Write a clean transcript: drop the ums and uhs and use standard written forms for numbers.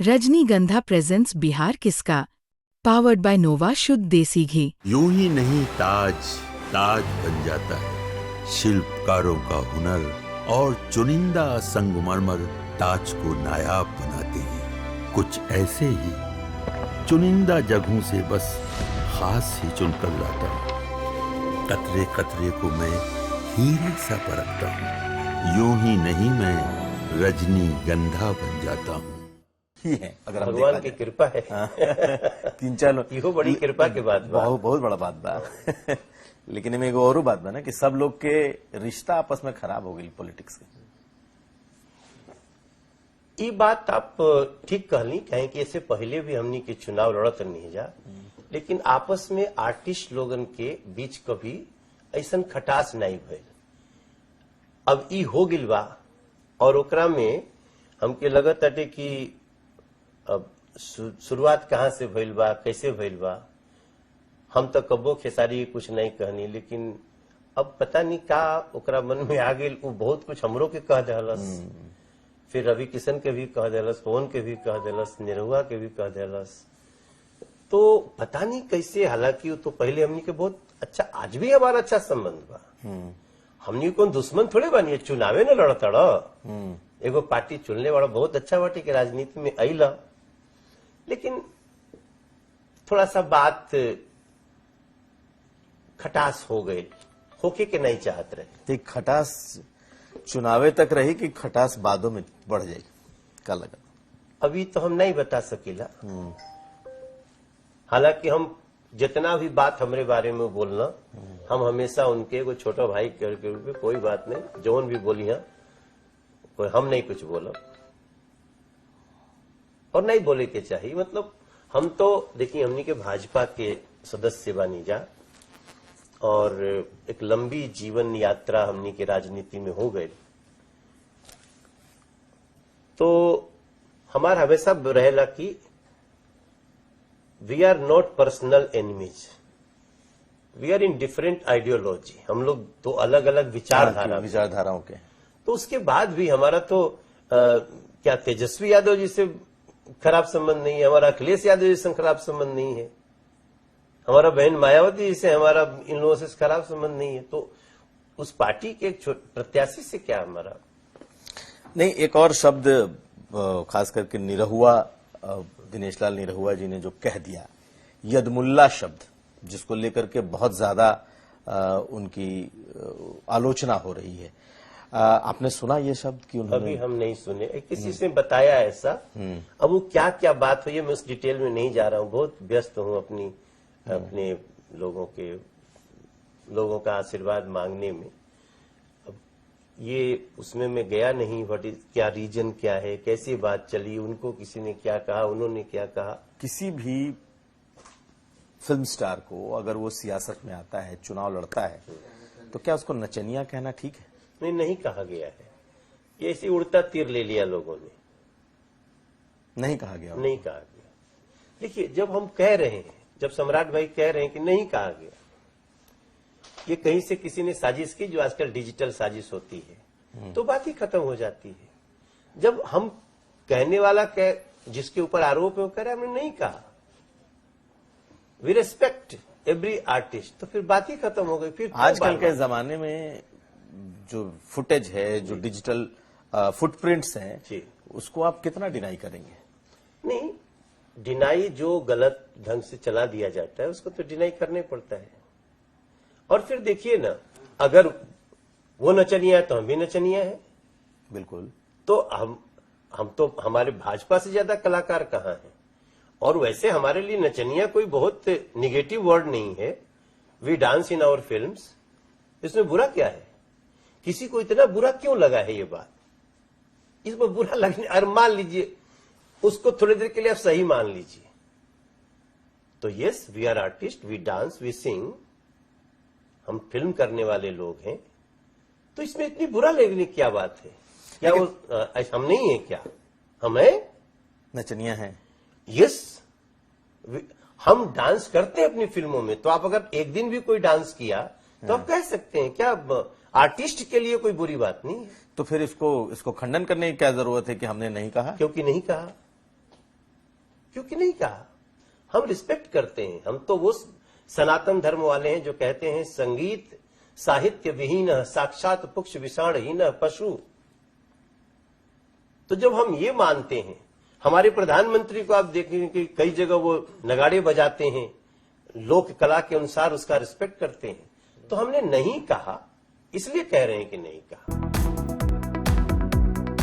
रजनीगंधा प्रेजेंट्स बिहार किसका, powered by नोवा शुद्ध देसी घी। यूं ही नहीं ताज ताज बन जाता है, शिल्पकारों का हुनर और चुनिंदा संगमरमर ताज को नायाब बनाते हैं। कुछ ऐसे ही चुनिंदा जगहों से बस खास ही चुनकर लाता हूँ। कतरे कतरे को मैं हीरे सा परखता हूँ। यूं ही नहीं मैं रजनीगंधा बन जाता हूँ। ही है अगर हम भगवान की कृपा है। 3-4 लोग इहो बड़ी कृपा के बात बा। बहुत बड़ा बात बा। लेकिन एमे एगो औरो बात बा ना कि सब लोग के रिश्ता आपस में खराब हो गई पॉलिटिक्स के। ये बात आप ठीक कहली, कहें कि इससे पहले भी हमनी के चुनाव लड़त नहीं जा, लेकिन आपस में आर्टिस्ट लोगन के बीच कभी ऐसन खटास नहीं भइल। अब ई हो गिल बा और ओकरा में हमके लगत अटे कि अब शुरुआत कहाँ से भइल बा, कैसे भइल बा। हम तो कब्बो खेसारी कुछ नहीं कहनी, लेकिन अब पता नहीं का ओकरा मन में आ गेल। वो बहुत कुछ हमरो के कह देलस, फिर रवि किशन के भी कह देलस, पवन के भी कह देलस, निरहुआ के भी कह देलस। तो पता नहीं कैसे, हालांकि वो तो पहले हमनी के बहुत अच्छा, आज भी हमारा अच्छा संबंध बा। हमनी कौन दुश्मन थोड़े बनी, चुनावे न लड़ता। एगो पार्टी चुनने वाला बहुत अच्छा बाटी के राजनीति में अइला, लेकिन थोड़ा सा बात खटास हो गई, होके के नहीं चाहत रहे। खटास चुनावे तक रही कि खटास बादों में बढ़ जाएगी, क्या लगा? अभी तो हम नहीं बता सकीला। हालांकि हम जितना भी बात हमरे बारे में बोलना, हम हमेशा उनके एगो छोटा भाई के रूप में, कोई बात नहीं, जौन भी बोली है कोई हम नहीं कुछ बोला और नहीं बोले के चाहिए। मतलब हम तो देखिए, हमनी के भाजपा के सदस्य बानी जा और एक लंबी जीवन यात्रा हमनी के राजनीति में हो गई, तो हमारा हमेशा रहेला कि we are not personal enemies, we are in different ideology. हम लोग तो अलग अलग विचारधाराओं के। तो उसके बाद भी हमारा तो क्या तेजस्वी यादव जी से खराब संबंध नहीं है, हमारा अखिलेश यादव जी से खराब संबंध नहीं है, हमारा बहन मायावती जी से हमारा इन लोगों से खराब संबंध नहीं है। तो उस पार्टी के एक प्रत्याशी से क्या हमारा नहीं। एक और शब्द खास करके निरहुआ, दिनेश लाल निरहुआ जी ने जो कह दिया, यदमुल्ला शब्द, जिसको लेकर के बहुत ज्यादा उनकी आलोचना हो रही है। आपने सुना ये शब्द कि उन्होंने? अभी हम नहीं सुने, किसी से बताया ऐसा। अब वो क्या क्या बात हुई है, मैं उस डिटेल में नहीं जा रहा हूँ, बहुत व्यस्त हूँ अपने लोगों का आशीर्वाद मांगने में। अब ये उसमें मैं गया नहीं, क्या रीजन क्या है, कैसी बात चली, उनको किसी ने क्या कहा, उन्होंने क्या कहा। किसी भी फिल्म स्टार को अगर वो सियासत में आता है, चुनाव लड़ता है, तो क्या उसको नचनिया कहना ठीक है? नहीं कहा गया है, ये ऐसे उड़ता तीर ले लिया लोगों ने, नहीं कहा गया। नहीं कहा गया। देखिए, जब हम कह रहे हैं, जब सम्राट भाई कह रहे हैं कि नहीं कहा गया, ये कहीं से किसी ने साजिश की, जो आजकल डिजिटल साजिश होती है, तो बात ही खत्म हो जाती है। जब हम कहने वाला जिसके ऊपर आरोप है वो कह रहा है हमने नहीं कहा, वी रेस्पेक्ट एवरी आर्टिस्ट, तो फिर बात ही खत्म हो गई। फिर आजकल के जमाने में जो फुटेज है, जो डिजिटल फुटप्रिंट्स हैं, उसको आप कितना डिनाई करेंगे? नहीं, डिनाई जो गलत ढंग से चला दिया जाता है उसको तो डिनाई करने पड़ता है। और फिर देखिए ना, अगर वो नचनिया है तो हम भी नचनिया है। बिल्कुल। तो हम तो, हमारे भाजपा से ज्यादा कलाकार कहाँ हैं? और वैसे हमारे लिए नचनिया कोई बहुत निगेटिव वर्ड नहीं है। We dance in our films, इसमें बुरा क्या है? किसी को इतना बुरा क्यों लगा है ये बात? इसमें बुरा लगने, और मान लीजिए उसको थोड़ी देर के लिए आप सही मान लीजिए, तो yes, we are artist, we dance, we sing, हम फिल्म करने वाले लोग हैं, तो इसमें इतनी बुरा लगने की क्या बात है? क्या वो हम नहीं है क्या? हम है, नचनिया है। यस, हम डांस करते हैं अपनी फिल्मों में। तो आप अगर एक दिन भी कोई डांस किया तो आप कह सकते हैं, क्या आर्टिस्ट के लिए कोई बुरी बात नहीं है। तो फिर इसको खंडन करने की क्या जरूरत है कि हमने नहीं कहा? क्योंकि नहीं कहा। क्यों कि नहीं कहा? हम रिस्पेक्ट करते हैं। हम तो वो सनातन धर्म वाले हैं जो कहते हैं संगीत साहित्य विहीन साक्षात पुक्ष विषाणहीन पशु। तो जब हम ये मानते हैं, हमारे प्रधानमंत्री को आप देखेंगे कि कई जगह वो नगाड़े बजाते हैं, लोक कला के अनुसार उसका रिस्पेक्ट करते हैं, तो हमने नहीं कहा, इसलिए कह रहे हैं कि नहीं कहा।